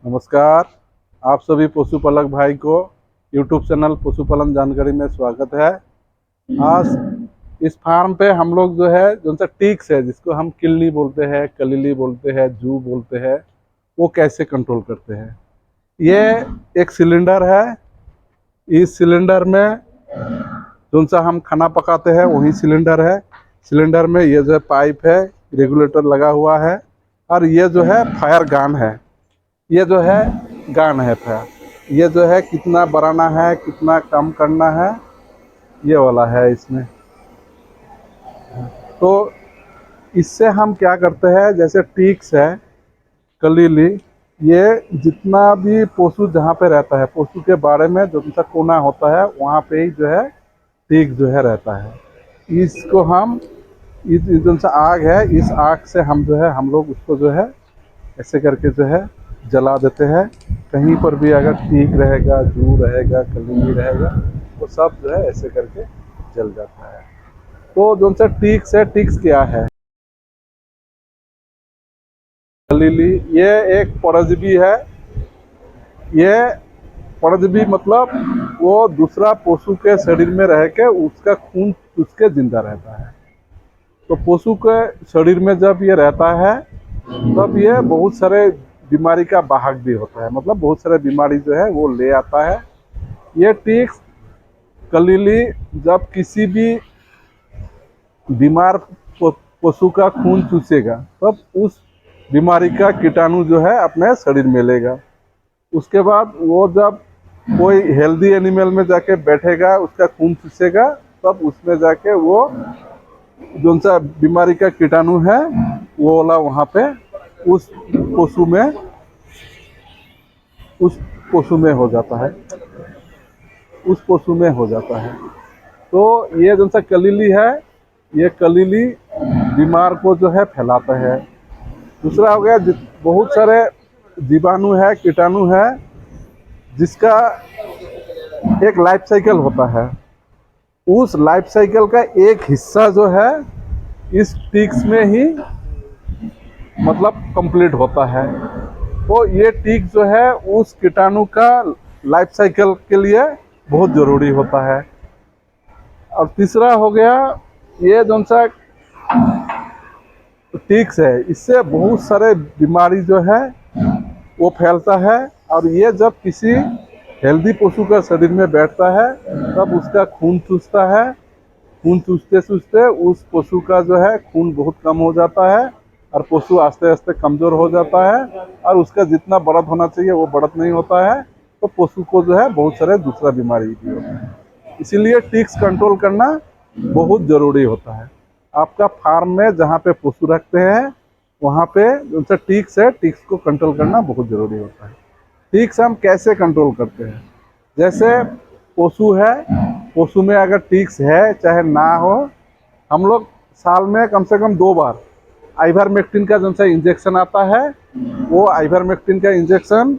नमस्कार। आप सभी पशुपालक भाई को यूट्यूब चैनल पशुपालन जानकारी में स्वागत है। आज इस फार्म पे हम लोग जो है जो सा टिक्स है, जिसको हम किल्ली बोलते हैं, कलीली बोलते हैं, जू बोलते हैं, वो कैसे कंट्रोल करते हैं। ये एक सिलेंडर है। इस सिलेंडर में जो सा हम खाना पकाते हैं वही सिलेंडर है। सिलेंडर में ये जो है पाइप है, रेगुलेटर लगा हुआ है, और ये जो है फायर गन है। ये जो है गन है फायर। ये जो है कितना बढ़ाना है, कितना कम करना है, ये वाला है इसमें। तो इससे हम क्या करते हैं, जैसे टिक्स है, कलीली, ये जितना भी पशु जहाँ पे रहता है, पशु के बारे में जो सा कोना होता है वहाँ पे ही जो है टिक जो है रहता है। इसको हम इस जो सा आग है, इस आग से हम जो है हम लोग उसको जो है ऐसे करके जो है जला देते हैं। कहीं पर भी अगर टिक रहेगा, जू रहेगा, कलीली रहेगा, वो सब जो है ऐसे करके जल जाता है। तो जो सा टिक्स है, टिक्स क्या है, कलीली ये एक परजीवी है। ये परजीवी मतलब वो दूसरा पशु के शरीर में रह के उसका खून चूस के जिंदा रहता है। तो पशु के शरीर में जब ये रहता है तब ये बहुत सारे बीमारी का वाहक भी होता है, मतलब बहुत सारे बीमारी जो है वो ले आता है। ये टिक्स कलीली जब किसी भी बीमार पशु का खून चूसेगा तब उस बीमारी का कीटाणु जो है अपने शरीर में लेगा। उसके बाद वो जब कोई हेल्दी एनिमल में जाके बैठेगा, उसका खून चूसेगा, तब उसमें जाके वो जो सा बीमारी का कीटाणु है वो वाला वहाँ पे उस पशु में हो जाता है, उस पशु में हो जाता है। तो ये जो सा कलीली है, ये कलीली बीमार को जो है फैलाता है। दूसरा हो गया बहुत सारे जीवाणु है, कीटाणु है, जिसका एक लाइफ साइकिल होता है। उस लाइफ साइकिल का एक हिस्सा जो है इस टिक्स में ही मतलब कंप्लीट होता है। तो ये टिक जो है उस कीटाणु का लाइफ साइकिल के लिए बहुत ज़रूरी होता है। और तीसरा हो गया ये जो सा टिक्स है, इससे बहुत सारे बीमारी जो है वो फैलता है। और ये जब किसी हेल्दी पशु का शरीर में बैठता है तब उसका खून चूसता है। खून चूसते चूसते उस पशु का जो है खून बहुत कम हो जाता है और पशु आस्ते आस्ते कमज़ोर हो जाता है, और उसका जितना बढ़त होना चाहिए वो बढ़त नहीं होता है। तो पशु को जो है बहुत सारे दूसरा बीमारी भी होता है। इसीलिए टिक्स कंट्रोल करना बहुत ज़रूरी होता है। आपका फार्म में जहाँ पे पशु रखते हैं वहाँ पे जो सा टिक्स है, टिक्स को कंट्रोल करना बहुत ज़रूरी होता है। टिक्स हम कैसे कंट्रोल करते हैं, जैसे पशु है, पशु में अगर टिक्स है चाहे ना हो, हम लोग साल में कम से कम 2 बार आइवरमेक्टिन का जो सा इंजेक्शन आता है, वो आइवरमेक्टिन का इंजेक्शन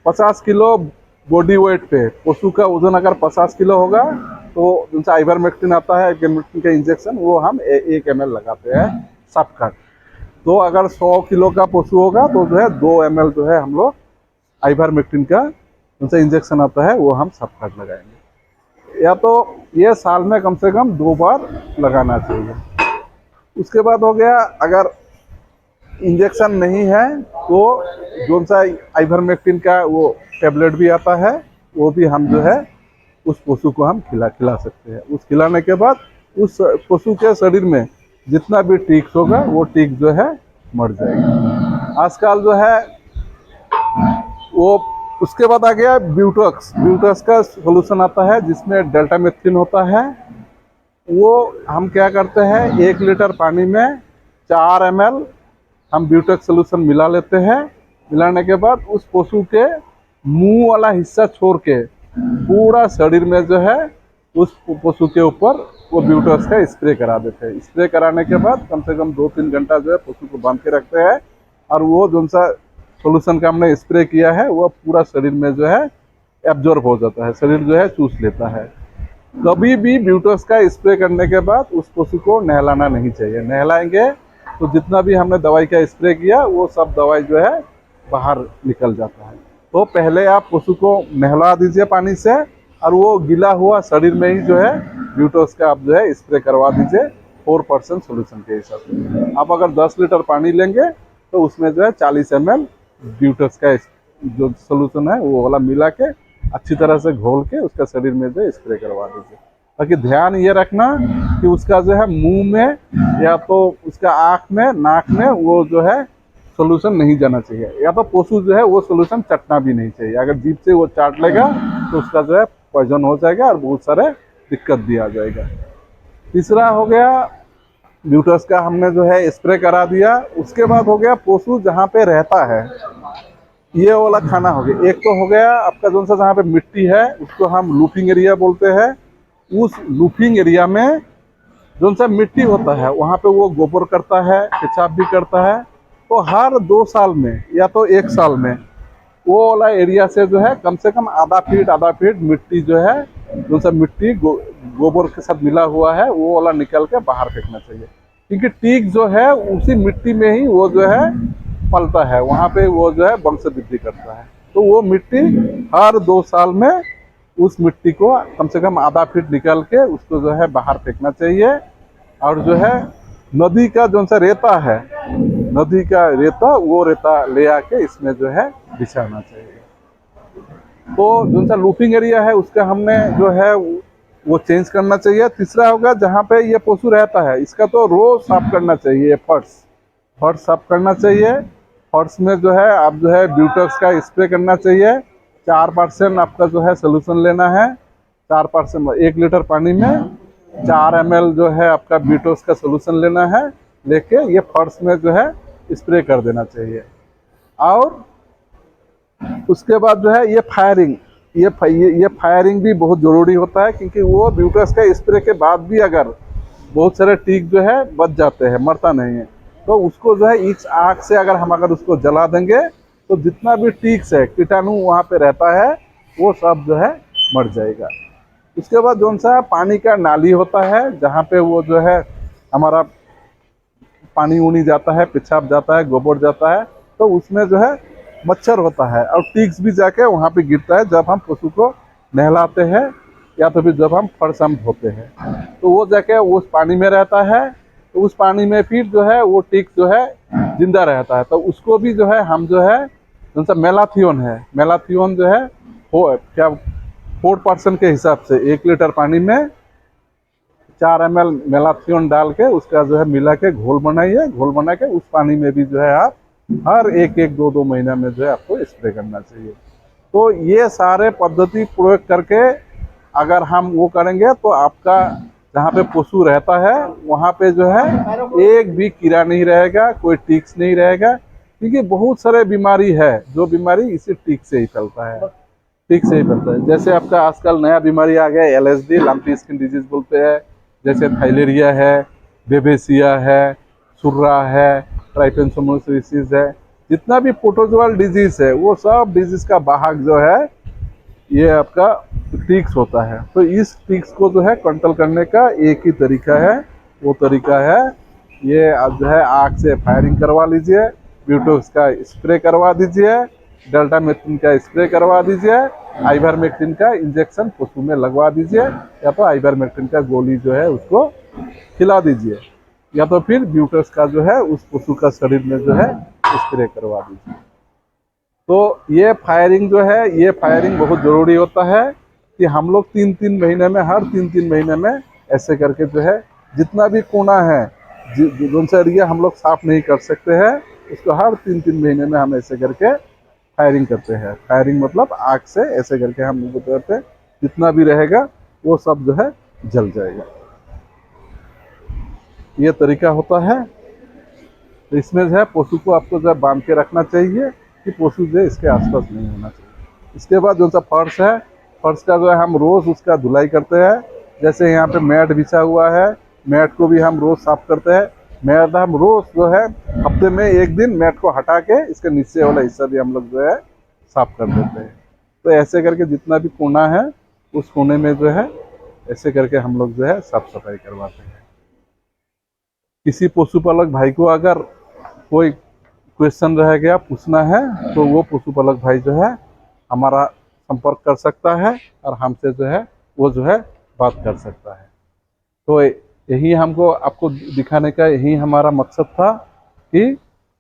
50 किलो बॉडी वेट पे, पशु का वजन अगर 50 किलो होगा तो जो सा आइवरमेक्टिन आता है, आइवरमेक्टिन का इंजेक्शन, वो हम 1 ml लगाते हैं सब का। तो अगर 100 किलो का पशु होगा तो जो है 2 ml जो है हम लोग आइवरमेक्टिन का जो सा इंजेक्शन आता है वो हम सब काट लगाएंगे। या तो ये साल में कम से कम 2 बार लगाना चाहिए। उसके बाद हो गया अगर इंजेक्शन नहीं है तो जो सा आइवरमेक्टिन का वो टेबलेट भी आता है, वो भी हम जो है उस पशु को हम खिला सकते हैं। उस खिलाने के बाद उस पशु के शरीर में जितना भी टिक्स होगा वो टिक जो है मर जाएगा। आजकल जो है वो उसके बाद आ गया ब्यूटॉक्स। ब्यूटॉक्स का सोल्यूशन आता है जिसमें डेल्टामेथ्रिन होता है। वो हम क्या करते हैं, 1 लीटर पानी में 4 ml हम ब्यूटॉक्स सोल्यूशन मिला लेते हैं। मिलाने के बाद उस पशु के मुंह वाला हिस्सा छोड़ के पूरा शरीर में जो है उस पशु के ऊपर वो ब्यूटॉक्स का स्प्रे करा देते हैं। स्प्रे कराने के बाद कम से कम 2-3 घंटा जो है पशु को बांध के रखते हैं, और वो जो सा सोल्यूशन का हमने स्प्रे किया है वो पूरा शरीर में जो है एब्जॉर्ब हो जाता है, शरीर जो है चूस लेता है। कभी भी ब्यूटॉक्स का स्प्रे करने के बाद उस पशु को नहलाना नहीं चाहिए। नहलाएंगे तो जितना भी हमने दवाई का स्प्रे किया वो सब दवाई जो है बाहर निकल जाता है। तो पहले आप पशु को नहला दीजिए पानी से, और वो गीला हुआ शरीर में ही जो है ब्यूटोस का आप जो है स्प्रे करवा दीजिए 4% सोल्यूशन के हिसाब से। आप अगर 10 लीटर पानी लेंगे तो उसमें जो है 40 ml ब्यूटोस का जो सोल्यूशन है वो वाला मिला के अच्छी तरह से घोल के उसका शरीर में जो है स्प्रे करवा दीजिए। बाकी ध्यान ये रखना कि उसका जो है मुंह में या तो उसका आँख में, नाक में वो जो है सोल्यूशन नहीं जाना चाहिए, या तो पशु जो है वो सोल्यूशन चटना भी नहीं चाहिए। अगर जीभ से वो चाट लेगा तो उसका जो है पॉइजन हो जाएगा और बहुत सारे दिक्कत भी आ जाएगा। तीसरा हो गया ब्यूटस का हमने जो है स्प्रे करा दिया। उसके बाद हो गया पशु जहाँ पे रहता है ये वाला खाना हो गया। एक तो हो गया आपका जो सा जहाँ पे मिट्टी है उसको हम लूपिंग एरिया बोलते हैं। उस लूपिंग एरिया में जो सा मिट्टी होता है वहाँ पे वो गोबर करता है, पेशाब भी करता है। तो हर 2 साल में या तो 1 साल में वो वाला एरिया से जो है कम से कम आधा फीट मिट्टी जो है, जो सा मिट्टी गोबर के साथ मिला हुआ है वो वाला निकल के बाहर फेंकना चाहिए। क्योंकि टीक जो है उसी मिट्टी में ही वो जो है पलता है, वहाँ पे वो जो है वंश वृद्धि करता है। तो वो मिट्टी हर 2 साल में उस मिट्टी को कम से कम आधा फीट निकाल के उसको जो है बाहर फेंकना चाहिए। और जो है नदी का जो सा रेता है, नदी का रेता, वो रेता ले आके इसमें जो है बिछाना चाहिए। तो जो सा लूपिंग एरिया है उसका हमने जो है वो चेंज करना चाहिए। तीसरा होगा जहाँ पे ये पशु रहता है इसका तो रोज साफ करना चाहिए। फर्श साफ करना चाहिए। फर्श में जो है आप जो है ब्यूटक्स का स्प्रे करना चाहिए। 4% आपका जो है सोल्यूशन लेना है। 4%, 1 लीटर पानी में 4 ml जो है आपका ब्यूटक्स का सोल्यूशन लेना है। लेके ये फर्श में जो है स्प्रे कर देना चाहिए। और उसके बाद जो है ये फायरिंग, ये फायरिंग भी बहुत ज़रूरी होता है। क्योंकि वो ब्यूटस का स्प्रे के बाद भी अगर बहुत सारे टीक जो है बच जाते हैं, मरता नहीं है, तो उसको जो है इस आग से अगर उसको जला देंगे तो जितना भी टीक्स है, कीटाणु वहाँ पे रहता है वो सब जो है मर जाएगा। उसके बाद जो सा पानी का नाली होता है जहाँ पे वो जो है हमारा पानी ऊनी जाता है, पेशाब जाता है, गोबर जाता है, तो उसमें जो है मच्छर होता है और टिक्स भी जाके वहाँ पे गिरता है जब हम पशु को नहलाते हैं या तो फिर जब हम फर्श हम धोते हैं। तो वो जाके उस पानी में रहता है, तो उस पानी में फिर जो है वो टिक जो है जिंदा रहता है। तो उसको भी जो है हम जो है जैसा मेलाथियोन है, मेलाथियोन जो है वो क्या 4% के हिसाब से 1 लीटर पानी में 4 ml मेलाथियोन डाल के उसका जो है मिला के घोल बनाइए। घोल बना के उस पानी में भी जो है आप हर 1-1, 2-2 महीना में जो है आपको स्प्रे करना चाहिए। तो ये सारे पद्धति प्रयोग करके अगर हम वो करेंगे तो आपका जहाँ पे पशु रहता है वहाँ पे जो है एक भी कीड़ा नहीं रहेगा, कोई टिक्स नहीं रहेगा। क्योंकि बहुत सारे बीमारी है, जो बीमारी इसी टिक से ही फैलता है, टिक से ही फैलता है। जैसे आपका आजकल नया बीमारी आ गया LSD, लंपी स्किन डिजीज बोलते हैं। जैसे थाइलेरिया है, बेबेसिया है, सुर्रा है, ट्राइपेनोसोमोसिस है, जितना भी प्रोटोजोअल डिजीज है वो सब डिजीज का वाहक जो है ये आपका टिक्स होता है। तो इस टिक्स को जो है कंट्रोल करने का एक ही तरीका है, वो तरीका है ये आप जो है आग से फायरिंग करवा लीजिए, ब्यूटोक्स का स्प्रे करवा दीजिए, डेल्टामेथ्रिन का स्प्रे करवा दीजिए, आइवरमेक्टिन का इंजेक्शन पशु में लगवा दीजिए, या तो आइवरमेक्टिन का गोली जो है उसको खिला दीजिए, या तो फिर ब्यूटस का जो है उस पशु का शरीर में जो है स्प्रे करवा दीजिए। तो ये फायरिंग जो है, ये फायरिंग बहुत ज़रूरी होता है कि हम लोग 3-3 महीने में, हर 3-3 महीने में ऐसे करके जो है जितना भी कोना है जो सा एरिया हम लोग साफ नहीं कर सकते हैं उसको हर 3-3 महीने में हम ऐसे करके फायरिंग करते हैं। फायरिंग मतलब आग से ऐसे करके हम लोग करते हैं, जितना भी रहेगा वो सब जो है जल जाएगा। ये तरीका होता है। तो इसमें जो है पशु को आपको जो है बांध के रखना चाहिए कि पशु जो है इसके आसपास नहीं होना चाहिए। इसके बाद जो सा फर्श है, फर्श का जो है हम रोज़ उसका धुलाई करते हैं। जैसे यहाँ पे मैट बिछा हुआ है, मैट को भी हम रोज़ साफ करते हैं। मैट हम रोज़ जो है हफ्ते में 1 दिन मैट को हटा के इसके नीचे वाला हिस्सा भी हम लोग जो है साफ कर देते हैं। तो ऐसे करके जितना भी कोना है उस कोने में जो है ऐसे करके हम लोग जो है साफ सफाई करवाते हैं। किसी पशुपालक भाई को अगर कोई क्वेश्चन रह गया पूछना है तो वो पशुपालक भाई जो है हमारा संपर्क कर सकता है और हमसे जो है वो जो है बात कर सकता है। तो यही हमको आपको दिखाने का यही हमारा मकसद था कि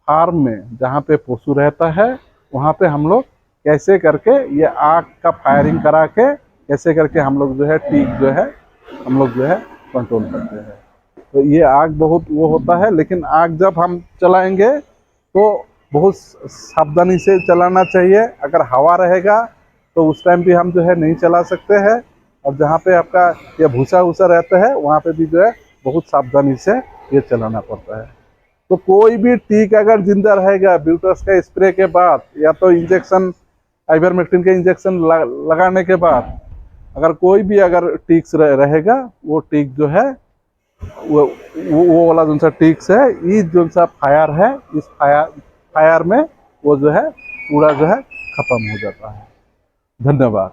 फार्म में जहाँ पे पशु रहता है वहाँ पे हम लोग कैसे करके ये आग का फायरिंग करा के कैसे करके हम लोग जो है टीक जो है हम लोग जो है कंट्रोल करते हैं। तो ये आग बहुत वो होता है, लेकिन आग जब हम चलाएंगे तो बहुत सावधानी से चलाना चाहिए। अगर हवा रहेगा तो उस टाइम भी हम जो है नहीं चला सकते हैं, और जहाँ पे आपका ये भूसा वूसा रहता है वहाँ पे भी जो है बहुत सावधानी से ये चलाना पड़ता है। तो कोई भी टीक अगर जिंदा रहेगा ब्यूटस का स्प्रे के बाद या तो इंजेक्शन आइवरमेक्टिन के इंजेक्शन लगाने के बाद, अगर कोई भी अगर टीक्स रहेगा वो टीक जो है वो वाला जो सा टीक्स है ये जो सा फायर है इस फायर में वो जो है पूरा जो है खत्म हो जाता है। धन्यवाद।